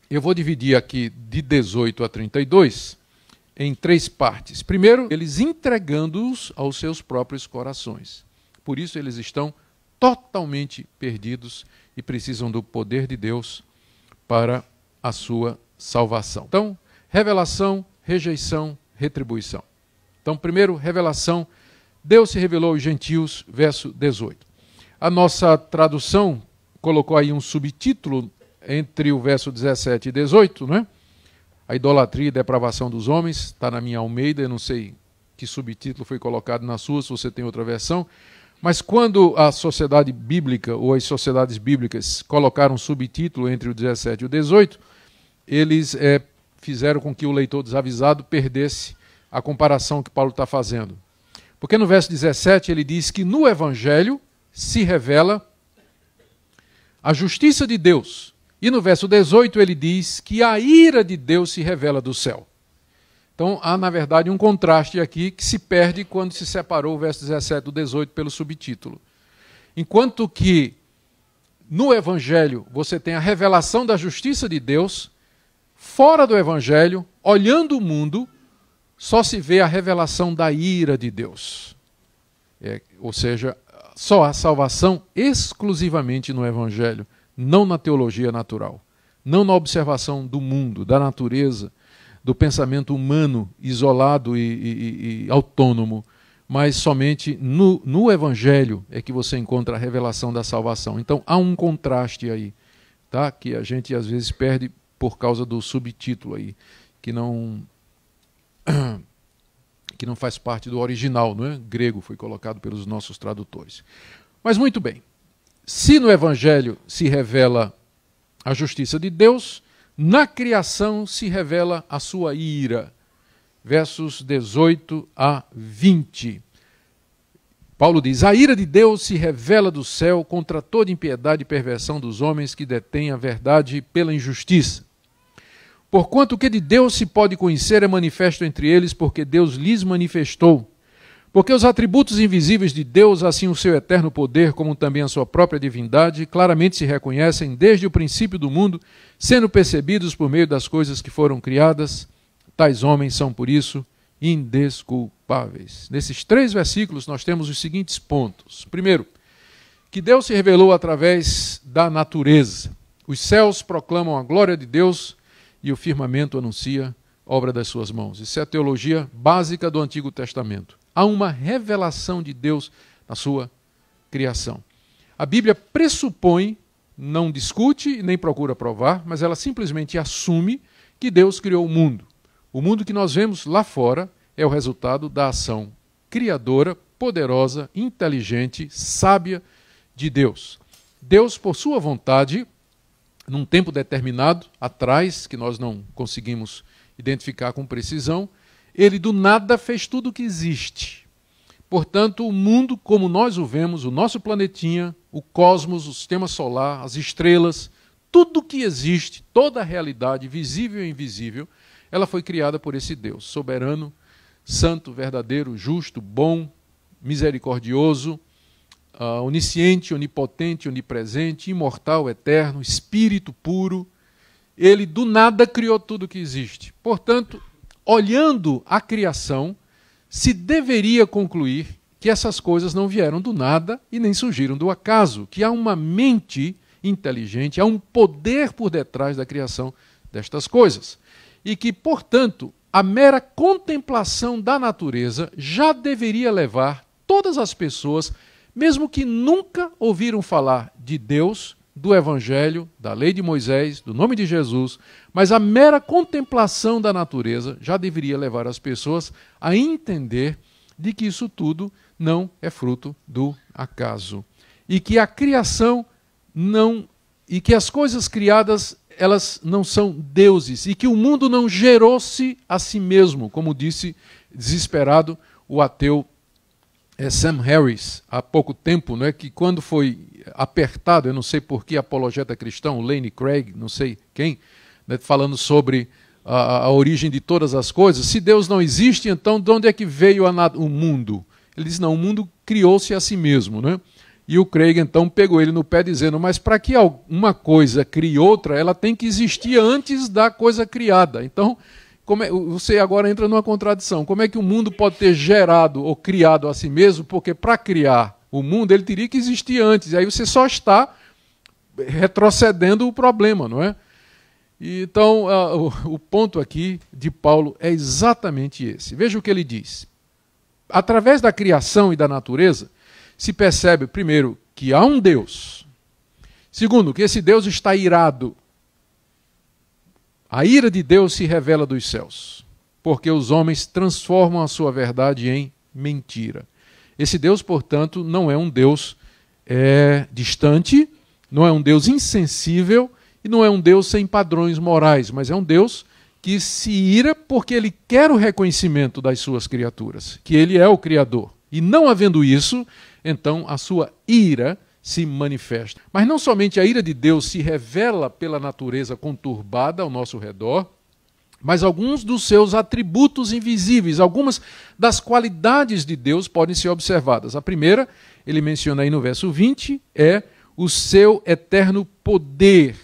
eu vou dividir aqui de 18 a 32 em 3 partes. Primeiro, eles entregando-os aos seus próprios corações. Por isso eles estão totalmente perdidos e precisam do poder de Deus para a sua salvação. Então, revelação, rejeição, retribuição. Então, primeiro, revelação. Deus se revelou aos gentios, verso 18. A nossa tradução colocou aí um subtítulo entre o verso 17 e 18, né? A idolatria e depravação dos homens, está na minha Almeida, eu não sei que subtítulo foi colocado na sua, se você tem outra versão. Mas quando a sociedade bíblica, ou as sociedades bíblicas, colocaram um subtítulo entre o 17 e o 18, eles fizeram com que o leitor desavisado perdesse a comparação que Paulo está fazendo. Porque no verso 17 ele diz que no Evangelho se revela a justiça de Deus. E no verso 18 ele diz que a ira de Deus se revela do céu. Então há, na verdade, um contraste aqui que se perde quando se separou o verso 17 do 18 pelo subtítulo. Enquanto que no Evangelho você tem a revelação da justiça de Deus, fora do Evangelho, olhando o mundo, só se vê a revelação da ira de Deus. Ou seja, só há salvação exclusivamente no Evangelho, não na teologia natural, não na observação do mundo, da natureza, do pensamento humano isolado e autônomo, mas somente no Evangelho é que você encontra a revelação da salvação. Então há um contraste aí, tá? Que a gente às vezes perde por causa do subtítulo aí, que não faz parte do original, não é? Grego, foi colocado pelos nossos tradutores. Mas muito bem, se no Evangelho se revela a justiça de Deus, na criação se revela a sua ira. Versos 18 a 20. Paulo diz: a ira de Deus se revela do céu contra toda impiedade e perversão dos homens que detêm a verdade pela injustiça. Porquanto o que de Deus se pode conhecer é manifesto entre eles, porque Deus lhes manifestou. Porque os atributos invisíveis de Deus, assim o seu eterno poder, como também a sua própria divindade, claramente se reconhecem desde o princípio do mundo, sendo percebidos por meio das coisas que foram criadas. Tais homens são, por isso, indesculpáveis. Nesses 3 versículos nós temos os seguintes pontos. Primeiro, que Deus se revelou através da natureza. Os céus proclamam a glória de Deus e o firmamento anuncia a obra das suas mãos. Isso é a teologia básica do Antigo Testamento. Há uma revelação de Deus na sua criação. A Bíblia pressupõe, não discute nem procura provar, mas ela simplesmente assume que Deus criou o mundo. O mundo que nós vemos lá fora é o resultado da ação criadora, poderosa, inteligente, sábia de Deus. Deus, por sua vontade, num tempo determinado, atrás, que nós não conseguimos identificar com precisão, ele do nada fez tudo o que existe. Portanto, o mundo como nós o vemos, o nosso planetinha, o cosmos, o sistema solar, as estrelas, tudo que existe, toda a realidade, visível e invisível, ela foi criada por esse Deus, soberano, santo, verdadeiro, justo, bom, misericordioso, onisciente, onipotente, onipresente, imortal, eterno, espírito puro. Ele do nada criou tudo o que existe. Portanto, olhando a criação, se deveria concluir que essas coisas não vieram do nada e nem surgiram do acaso, que há uma mente inteligente, há um poder por detrás da criação destas coisas. E que, portanto, a mera contemplação da natureza já deveria levar todas as pessoas, mesmo que nunca ouviram falar de Deus, do Evangelho, da lei de Moisés, do nome de Jesus, mas a mera contemplação da natureza já deveria levar as pessoas a entender de que isso tudo não é fruto do acaso. E que a criação não, e que as coisas criadas, elas não são deuses, e que o mundo não gerou-se a si mesmo, como disse desesperado o ateu Sam Harris, há pouco tempo, né, que quando foi apertado, eu não sei por que apologeta cristão, Lane Craig, não sei quem, né, falando sobre a origem de todas as coisas, se Deus não existe, então de onde é que veio o mundo? Ele diz, não, o mundo criou-se a si mesmo, né? E o Craig então pegou ele no pé dizendo, mas para que uma coisa crie outra, ela tem que existir antes da coisa criada. Então, você agora entra numa contradição. Como é que o mundo pode ter gerado ou criado a si mesmo? Porque para criar o mundo, ele teria que existir antes. E aí você só está retrocedendo o problema, não é? Então, o ponto aqui de Paulo é exatamente esse. Veja o que ele diz. Através da criação e da natureza, se percebe, primeiro, que há um Deus. Segundo, que esse Deus está irado. A ira de Deus se revela dos céus, porque os homens transformam a sua verdade em mentira. Esse Deus, portanto, não é um Deus distante, não é um Deus insensível e não é um Deus sem padrões morais, mas é um Deus que se ira porque ele quer o reconhecimento das suas criaturas, que ele é o Criador. E não havendo isso, então a sua ira se manifesta. Mas não somente a ira de Deus se revela pela natureza conturbada ao nosso redor, mas alguns dos seus atributos invisíveis, algumas das qualidades de Deus podem ser observadas. A primeira, ele menciona aí no verso 20, é o seu eterno poder.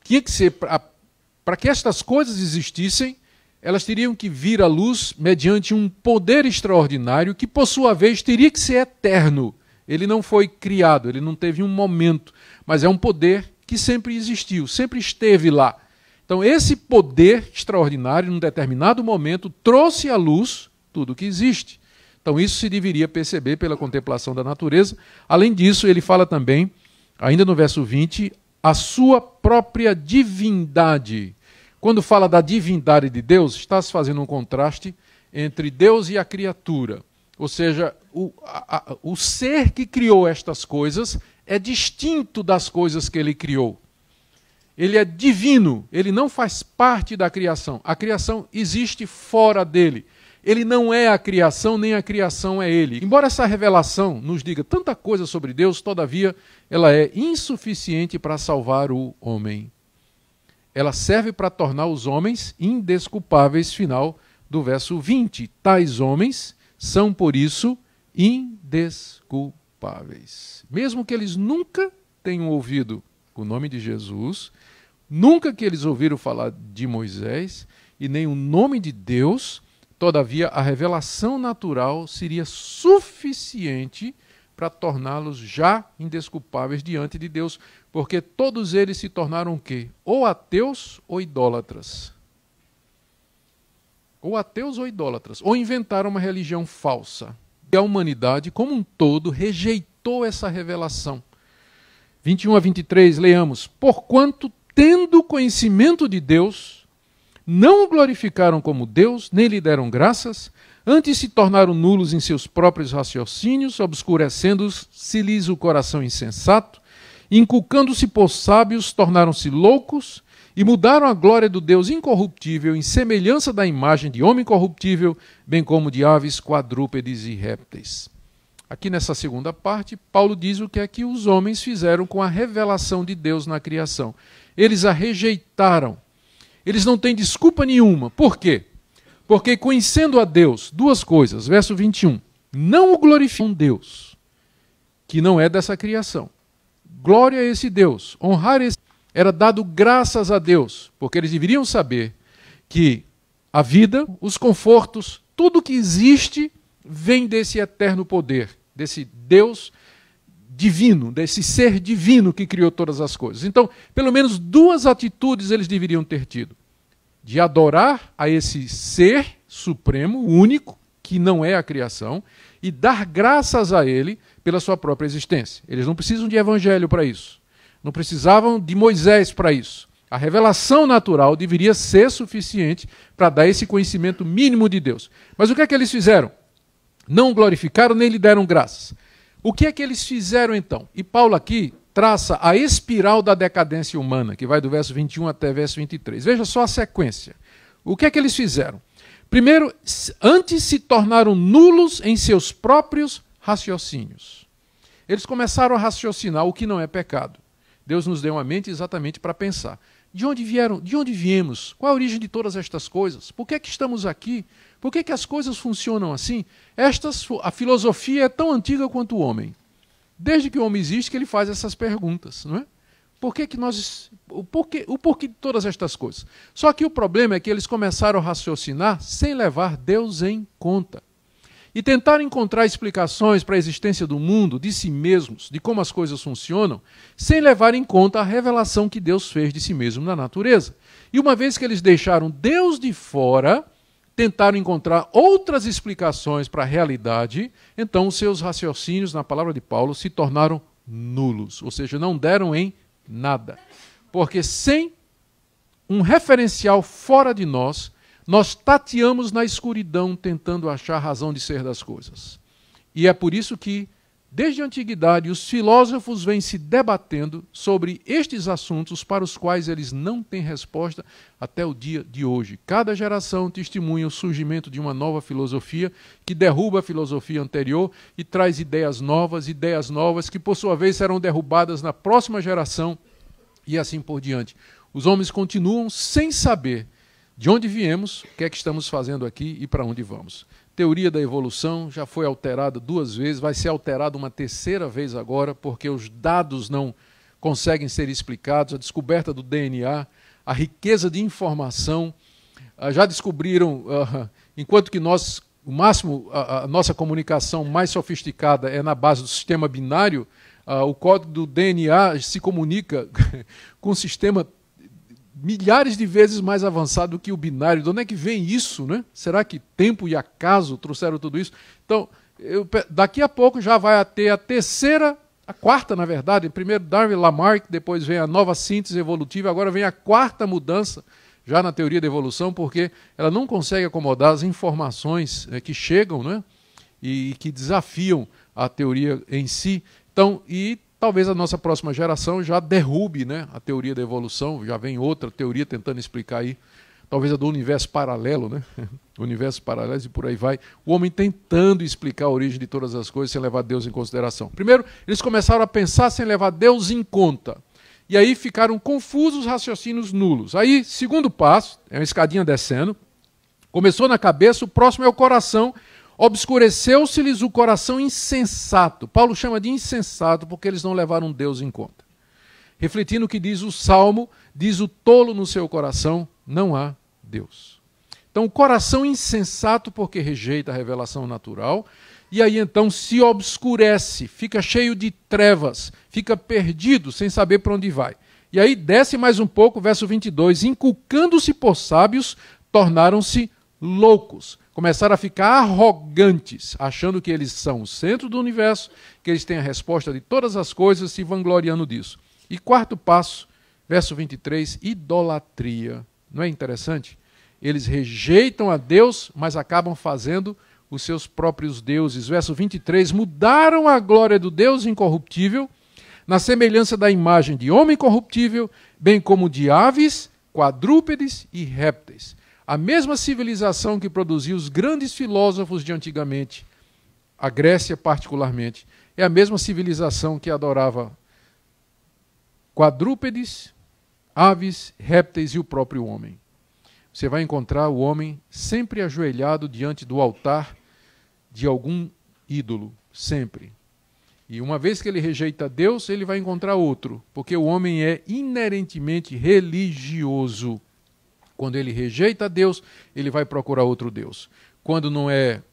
Tinha que ser, para que estas coisas existissem, elas teriam que vir à luz mediante um poder extraordinário que, por sua vez, teria que ser eterno. Ele não foi criado, ele não teve um momento, mas é um poder que sempre existiu, sempre esteve lá. Então, esse poder extraordinário, num determinado momento, trouxe à luz tudo o que existe. Então, isso se deveria perceber pela contemplação da natureza. Além disso, ele fala também, ainda no verso 20, a sua própria divindade. Quando fala da divindade de Deus, está se fazendo um contraste entre Deus e a criatura. Ou seja, o ser que criou estas coisas é distinto das coisas que ele criou. Ele é divino, ele não faz parte da criação. A criação existe fora dele. Ele não é a criação, nem a criação é ele. Embora essa revelação nos diga tanta coisa sobre Deus, todavia ela é insuficiente para salvar o homem. Ela serve para tornar os homens indesculpáveis, final do verso 20. Tais homens são, por isso, indesculpáveis. Mesmo que eles nunca tenham ouvido o nome de Jesus, nunca que eles ouviram falar de Moisés, e nem o nome de Deus, todavia a revelação natural seria suficiente para torná-los já indesculpáveis diante de Deus, porque todos eles se tornaram o quê? Ou ateus ou idólatras. Ou ateus ou idólatras. Ou inventaram uma religião falsa. E a humanidade, como um todo, rejeitou essa revelação. 21 a 23, leamos. Porquanto, tendo conhecimento de Deus, não o glorificaram como Deus, nem lhe deram graças, antes se tornaram nulos em seus próprios raciocínios, obscurecendo-se-lhes o coração insensato, inculcando-se por sábios, tornaram-se loucos, e mudaram a glória do Deus incorruptível em semelhança da imagem de homem corruptível, bem como de aves, quadrúpedes e répteis. Aqui nessa segunda parte, Paulo diz o que é que os homens fizeram com a revelação de Deus na criação. Eles a rejeitaram. Eles não têm desculpa nenhuma. Por quê? Porque conhecendo a Deus, duas coisas, verso 21, não o glorificam Deus, que não é dessa criação. Glória a esse Deus, honrar esse era dado graças a Deus, porque eles deveriam saber que a vida, os confortos, tudo que existe vem desse eterno poder, desse Deus divino, desse ser divino que criou todas as coisas. Então, pelo menos duas atitudes eles deveriam ter tido. De adorar a esse ser supremo, único, que não é a criação, e dar graças a ele pela sua própria existência. Eles não precisam de evangelho para isso. Não precisavam de Moisés para isso. A revelação natural deveria ser suficiente para dar esse conhecimento mínimo de Deus. Mas o que é que eles fizeram? Não o glorificaram nem lhe deram graças. O que é que eles fizeram então? E Paulo aqui traça a espiral da decadência humana, que vai do verso 21 até verso 23. Veja só a sequência. O que é que eles fizeram? Primeiro, antes se tornaram nulos em seus próprios raciocínios. Eles começaram a raciocinar o que não é pecado. Deus nos deu uma mente exatamente para pensar. De onde vieram? De onde viemos? Qual a origem de todas estas coisas? Por que é que estamos aqui? Por que é que as coisas funcionam assim? A filosofia é tão antiga quanto o homem. Desde que o homem existe, que ele faz essas perguntas, não é? O porquê de todas estas coisas? Só que o problema é que eles começaram a raciocinar sem levar Deus em conta. E tentaram encontrar explicações para a existência do mundo, de si mesmos, de como as coisas funcionam, sem levar em conta a revelação que Deus fez de si mesmo na natureza. E uma vez que eles deixaram Deus de fora, tentaram encontrar outras explicações para a realidade, então os seus raciocínios, na palavra de Paulo, se tornaram nulos, ou seja, não deram em nada. Porque sem um referencial fora de nós, nós tateamos na escuridão tentando achar a razão de ser das coisas. E é por isso que, desde a antiguidade, os filósofos vêm se debatendo sobre estes assuntos para os quais eles não têm resposta até o dia de hoje. Cada geração testemunha o surgimento de uma nova filosofia que derruba a filosofia anterior e traz ideias novas que por sua vez serão derrubadas na próxima geração e assim por diante. Os homens continuam sem saber de onde viemos, o que é que estamos fazendo aqui e para onde vamos. Teoria da evolução já foi alterada 2 vezes, vai ser alterada uma 3ª vez agora, porque os dados não conseguem ser explicados, a descoberta do DNA, a riqueza de informação. Já descobriram, enquanto que nós, o máximo, a nossa comunicação mais sofisticada é na base do sistema binário, o código do DNA se comunica com um sistema milhares de vezes mais avançado do que o binário. De onde é que vem isso, né? Será que tempo e acaso trouxeram tudo isso? Então, daqui a pouco já vai ter a 3ª, a 4ª, na verdade. Primeiro Darwin, Lamarck, depois vem a nova síntese evolutiva, agora vem a 4ª mudança, já na teoria da evolução, porque ela não consegue acomodar as informações que chegam, né? E que desafiam a teoria em si. Então, talvez a nossa próxima geração já derrube, né, a teoria da evolução, já vem outra teoria tentando explicar aí, talvez a do universo paralelo, né? Universo paralelo e por aí vai. O homem tentando explicar a origem de todas as coisas sem levar Deus em consideração. Primeiro, eles começaram a pensar sem levar Deus em conta. E aí ficaram confusos, raciocínios nulos. Aí, segundo passo, é uma escadinha descendo, começou na cabeça, o próximo é o coração. Obscureceu-se-lhes o coração insensato. Paulo chama de insensato porque eles não levaram Deus em conta. Refletindo o que diz o Salmo, diz o tolo no seu coração, não há Deus. Então o coração insensato porque rejeita a revelação natural, e aí então se obscurece, fica cheio de trevas, fica perdido sem saber para onde vai. E aí desce mais um pouco, verso 22, inculcando-se por sábios, tornaram-se loucos. Começaram a ficar arrogantes, achando que eles são o centro do universo, que eles têm a resposta de todas as coisas, se vangloriando disso. E 4º passo, verso 23, idolatria. Não é interessante? Eles rejeitam a Deus, mas acabam fazendo os seus próprios deuses. Verso 23, mudaram a glória do Deus incorruptível, na semelhança da imagem de homem corruptível, bem como de aves, quadrúpedes e répteis. A mesma civilização que produziu os grandes filósofos de antigamente, a Grécia particularmente, é a mesma civilização que adorava quadrúpedes, aves, répteis e o próprio homem. Você vai encontrar o homem sempre ajoelhado diante do altar de algum ídolo, sempre. E uma vez que ele rejeita Deus, ele vai encontrar outro, porque o homem é inerentemente religioso. Quando ele rejeita Deus, ele vai procurar outro Deus. Quando não é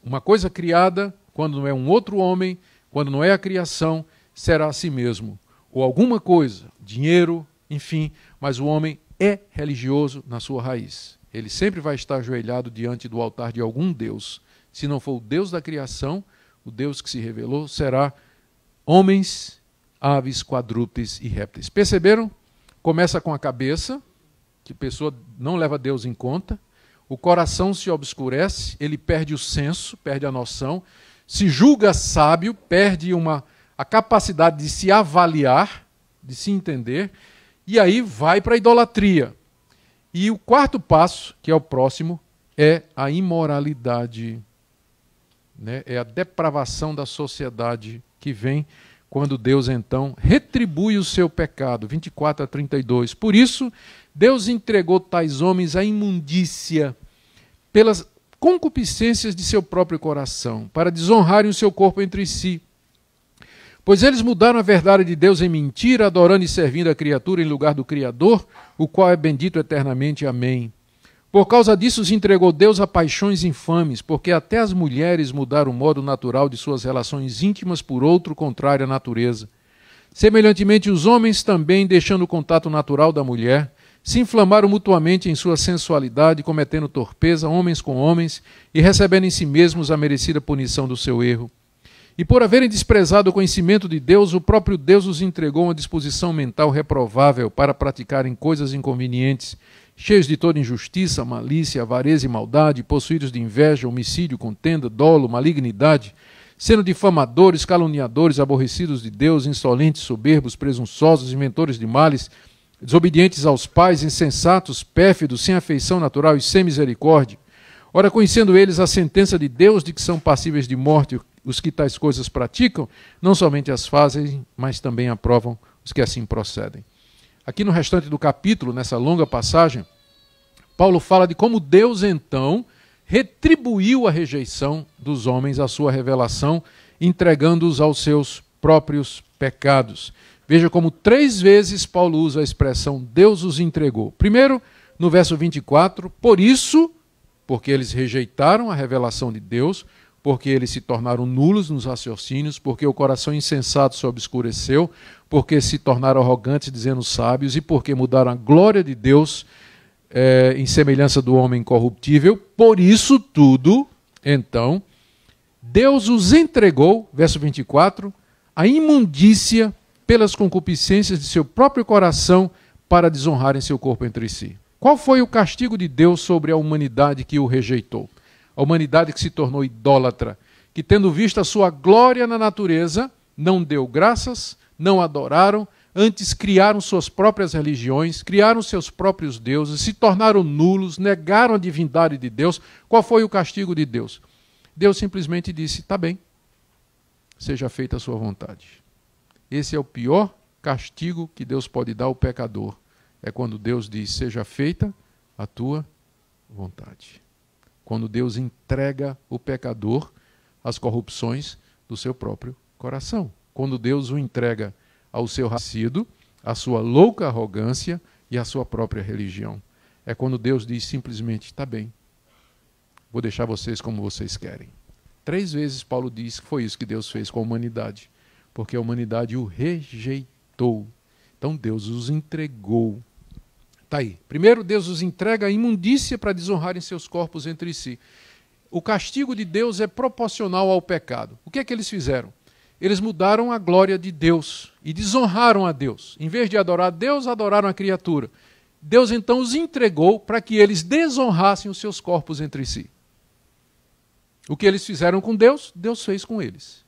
uma coisa criada, quando não é um outro homem, quando não é a criação, será a si mesmo. Ou alguma coisa, dinheiro, enfim, mas o homem é religioso na sua raiz. Ele sempre vai estar ajoelhado diante do altar de algum Deus. Se não for o Deus da criação, o Deus que se revelou será homens, aves, quadrúpedes e répteis. Perceberam? Começa com a cabeça, que a pessoa não leva Deus em conta, o coração se obscurece, ele perde o senso, perde a noção, se julga sábio, perde a capacidade de se avaliar, de se entender, e aí vai para a idolatria. E o 4º passo, que é o próximo, é a imoralidade, né? É a depravação da sociedade que vem quando Deus então retribui o seu pecado. 24 a 32. Por isso, Deus entregou tais homens à imundícia pelas concupiscências de seu próprio coração, para desonrarem o seu corpo entre si. Pois eles mudaram a verdade de Deus em mentira, adorando e servindo a criatura em lugar do Criador, o qual é bendito eternamente. Amém. Por causa disso os entregou Deus a paixões infames, porque até as mulheres mudaram o modo natural de suas relações íntimas por outro contrário à natureza. Semelhantemente, os homens também, deixando o contato natural da mulher, se inflamaram mutuamente em sua sensualidade, cometendo torpeza, homens com homens, e recebendo em si mesmos a merecida punição do seu erro. E por haverem desprezado o conhecimento de Deus, o próprio Deus os entregou uma disposição mental reprovável para praticarem coisas inconvenientes, cheios de toda injustiça, malícia, avareza e maldade, possuídos de inveja, homicídio, contenda, dolo, malignidade, sendo difamadores, caluniadores, aborrecidos de Deus, insolentes, soberbos, presunçosos, inventores de males, desobedientes aos pais, insensatos, pérfidos, sem afeição natural e sem misericórdia. Ora, conhecendo eles a sentença de Deus de que são passíveis de morte os que tais coisas praticam, não somente as fazem, mas também aprovam os que assim procedem. Aqui no restante do capítulo, nessa longa passagem, Paulo fala de como Deus então retribuiu a rejeição dos homens à sua revelação, entregando-os aos seus próprios pecados. Veja como 3 vezes Paulo usa a expressão Deus os entregou. Primeiro, no verso 24, por isso, porque eles rejeitaram a revelação de Deus, porque eles se tornaram nulos nos raciocínios, porque o coração insensato se obscureceu, porque se tornaram arrogantes dizendo sábios e porque mudaram a glória de Deus em semelhança do homem corruptível. Por isso tudo, então, Deus os entregou, verso 24, à imundícia pelas concupiscências de seu próprio coração para desonrarem seu corpo entre si. Qual foi o castigo de Deus sobre a humanidade que o rejeitou? A humanidade que se tornou idólatra, que tendo visto a sua glória na natureza, não deu graças, não adoraram, antes criaram suas próprias religiões, criaram seus próprios deuses, se tornaram nulos, negaram a divindade de Deus. Qual foi o castigo de Deus? Deus simplesmente disse, tá bem, seja feita a sua vontade. Esse é o pior castigo que Deus pode dar ao pecador. É quando Deus diz, seja feita a tua vontade. Quando Deus entrega o pecador às corrupções do seu próprio coração. Quando Deus o entrega ao seu racido, à sua louca arrogância e à sua própria religião. É quando Deus diz simplesmente, está bem, vou deixar vocês como vocês querem. 3 vezes Paulo diz que foi isso que Deus fez com a humanidade, porque a humanidade o rejeitou. Então Deus os entregou. Está aí. Primeiro, Deus os entrega a imundícia para desonrarem seus corpos entre si. O castigo de Deus é proporcional ao pecado. O que é que eles fizeram? Eles mudaram a glória de Deus e desonraram a Deus. Em vez de adorar a Deus, adoraram a criatura. Deus então os entregou para que eles desonrassem os seus corpos entre si. O que eles fizeram com Deus, Deus fez com eles.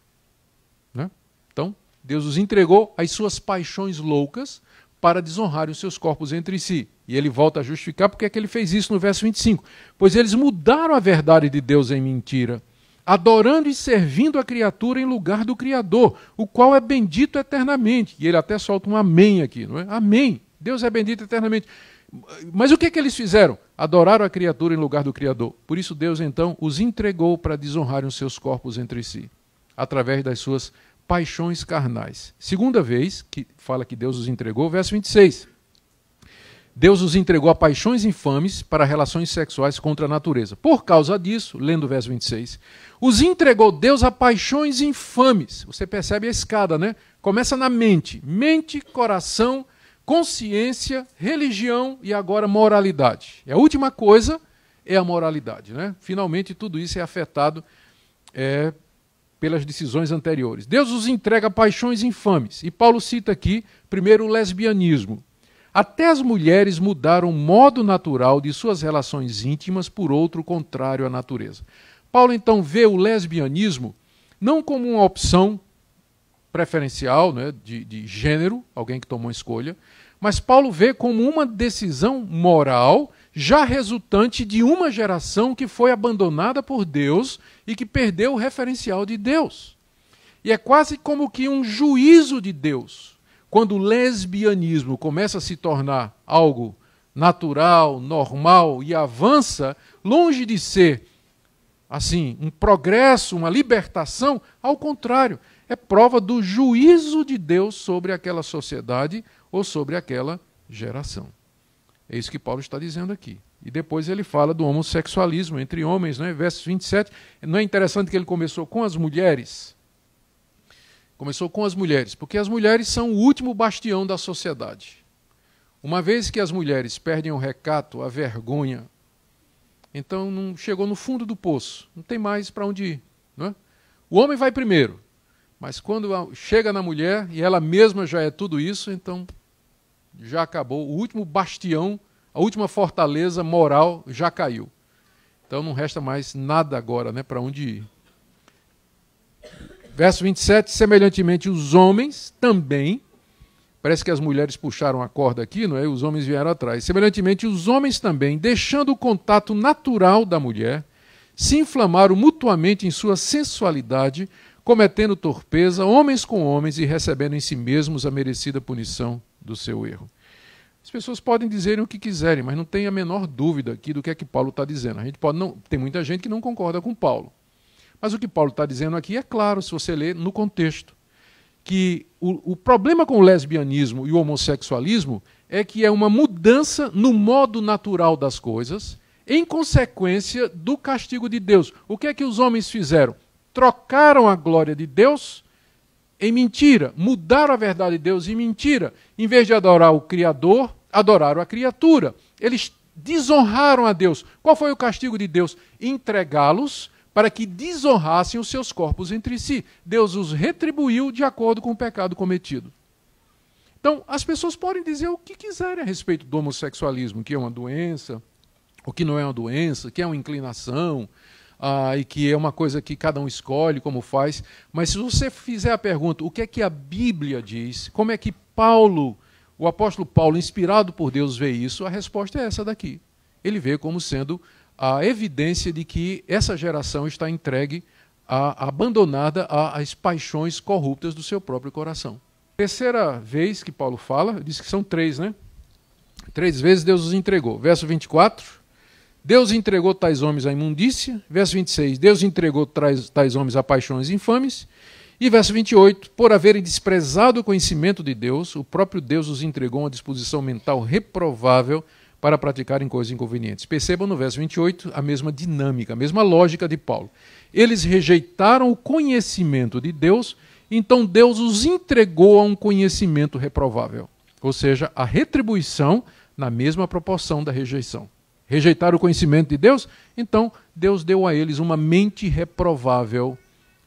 Né? Então, Deus os entregou às suas paixões loucas para desonrarem os seus corpos entre si. E ele volta a justificar porque é que ele fez isso no verso 25. Pois eles mudaram a verdade de Deus em mentira, adorando e servindo a criatura em lugar do Criador, o qual é bendito eternamente. E ele até solta um amém aqui, não é? Amém. Deus é bendito eternamente. Mas o que é que eles fizeram? Adoraram a criatura em lugar do Criador. Por isso Deus então os entregou para desonrarem os seus corpos entre si, através das suas paixões carnais. Segunda vez que fala que Deus os entregou, verso 26. Deus os entregou a paixões infames para relações sexuais contra a natureza. Por causa disso, lendo o verso 26, os entregou Deus a paixões infames. Você percebe a escada, né? Começa na mente. Mente, coração, consciência, religião e agora moralidade. E a última coisa é a moralidade, né? Finalmente tudo isso é afetado pelas decisões anteriores. Deus os entrega a paixões infames. E Paulo cita aqui, primeiro, o lesbianismo. Até as mulheres mudaram o modo natural de suas relações íntimas por outro contrário à natureza. Paulo, então, vê o lesbianismo não como uma opção preferencial, né, de gênero, alguém que tomou uma escolha, mas Paulo vê como uma decisão moral já resultante de uma geração que foi abandonada por Deus e que perdeu o referencial de Deus. E é quase como que um juízo de Deus. Quando o lesbianismo começa a se tornar algo natural, normal e avança, longe de ser assim um progresso, uma libertação, ao contrário, é prova do juízo de Deus sobre aquela sociedade ou sobre aquela geração. É isso que Paulo está dizendo aqui. E depois ele fala do homossexualismo entre homens, né? Versos 27. Não é interessante que ele começou com as mulheres? Começou com as mulheres, porque as mulheres são o último bastião da sociedade. Uma vez que as mulheres perdem o recato, a vergonha, então não chegou no fundo do poço, não tem mais para onde ir. Não é? O homem vai primeiro, mas quando chega na mulher e ela mesma já é tudo isso, então já acabou. O último bastião, a última fortaleza moral já caiu. Então não resta mais nada agora, né, para onde ir. Verso 27, semelhantemente os homens também, parece que as mulheres puxaram a corda aqui, não é? Os homens vieram atrás. Semelhantemente os homens também, deixando o contato natural da mulher, se inflamaram mutuamente em sua sensualidade, cometendo torpeza, homens com homens e recebendo em si mesmos a merecida punição do seu erro. As pessoas podem dizer o que quiserem, mas não tem a menor dúvida aqui do que é que Paulo está dizendo. A gente pode não, tem muita gente que não concorda com Paulo. Mas o que Paulo está dizendo aqui é claro, se você ler no contexto, que o problema com o lesbianismo e o homossexualismo é que é uma mudança no modo natural das coisas, em consequência do castigo de Deus. O que é que os homens fizeram? Trocaram a glória de Deus em mentira, mudaram a verdade de Deus em mentira. Em vez de adorar o Criador, adoraram a criatura. Eles desonraram a Deus. Qual foi o castigo de Deus? Entregá-los para que desonrassem os seus corpos entre si. Deus os retribuiu de acordo com o pecado cometido. Então, as pessoas podem dizer o que quiserem a respeito do homossexualismo, que é uma doença, o que não é uma doença, que é uma inclinação, e que é uma coisa que cada um escolhe como faz. Mas se você fizer a pergunta, o que é que a Bíblia diz, como é que Paulo, o apóstolo Paulo, inspirado por Deus, vê isso, a resposta é essa daqui. Ele vê como sendo a evidência de que essa geração está entregue, abandonada às paixões corruptas do seu próprio coração. Terceira vez que Paulo fala, diz que são 3, né? 3 vezes Deus os entregou. Verso 24, Deus entregou tais homens à imundícia. Verso 26, Deus entregou tais homens a paixões infames. E verso 28, por haverem desprezado o conhecimento de Deus, o próprio Deus os entregou a uma disposição mental reprovável para praticarem coisas inconvenientes. Percebam no verso 28 a mesma dinâmica, a mesma lógica de Paulo. Eles rejeitaram o conhecimento de Deus, então Deus os entregou a um conhecimento reprovável. Ou seja, a retribuição na mesma proporção da rejeição. Rejeitaram o conhecimento de Deus, então Deus deu a eles uma mente reprovável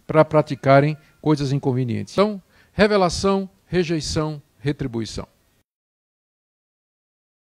para praticarem coisas inconvenientes. Então, revelação, rejeição, retribuição.